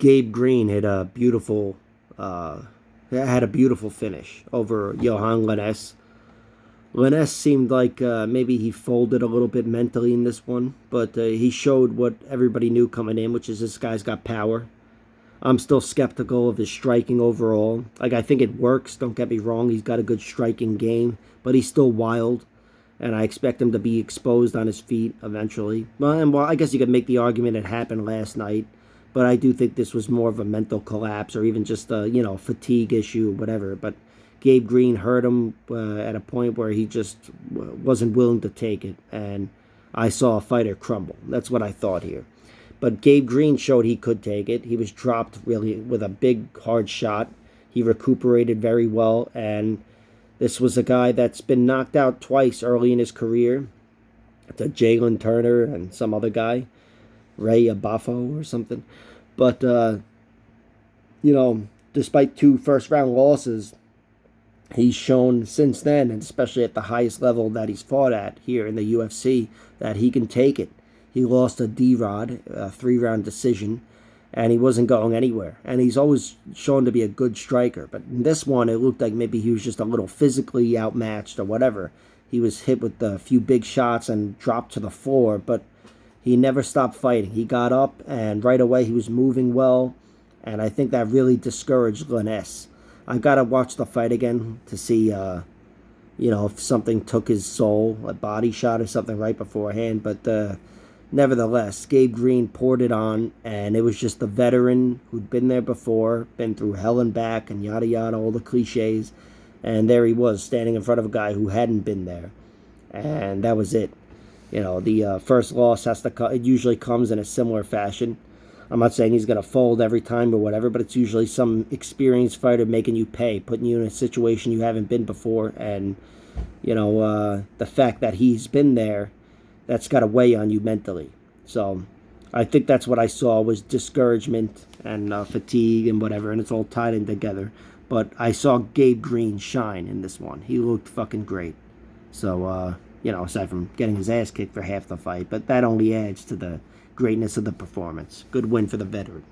Gabe Green had a beautiful finish over Johan Linnes. Linnes seemed like maybe he folded a little bit mentally in this one, but he showed what everybody knew coming in, which is this guy's got power. I'm still skeptical of his striking overall. Like, I think it works, don't get me wrong. He's got a good striking game, but he's still wild, and I expect him to be exposed on his feet eventually. Well, I guess you could make the argument it happened last night, but I do think this was more of a mental collapse or even just a, fatigue issue, whatever. But Gabe Green hurt him at a point where he just wasn't willing to take it, and I saw a fighter crumble. That's what I thought here. But Gabe Green showed he could take it. He was dropped really with a big, hard shot. He recuperated very well, and this was a guy that's been knocked out twice early in his career. To Jalen Turner and some other guy, Ray Abafo or something. But, despite 2 first-round losses, he's shown since then, and especially at the highest level that he's fought at here in the UFC, that he can take it. He lost to D-Rod, a 3-round decision, and he wasn't going anywhere. And he's always shown to be a good striker. But in this one, it looked like maybe he was just a little physically outmatched or whatever. He was hit with a few big shots and dropped to the floor, but he never stopped fighting. He got up, and right away he was moving well, and I think that really discouraged Linnes. I got to watch the fight again to see, if something took his soul, a body shot or something right beforehand, but nevertheless, Gabe Green poured it on, and it was just the veteran who'd been there before, been through hell and back, and yada yada, all the cliches. And there he was, standing in front of a guy who hadn't been there. And that was it. The first loss it usually comes in a similar fashion. I'm not saying he's going to fold every time or whatever, but it's usually some experienced fighter making you pay, putting you in a situation you haven't been before. And, the fact that he's been there, that's got to weigh on you mentally. So I think that's what I saw was discouragement and fatigue and whatever, and it's all tied in together. But I saw Gabe Green shine in this one. He looked fucking great. So, aside from getting his ass kicked for half the fight, but that only adds to the greatness of the performance. Good win for the veteran.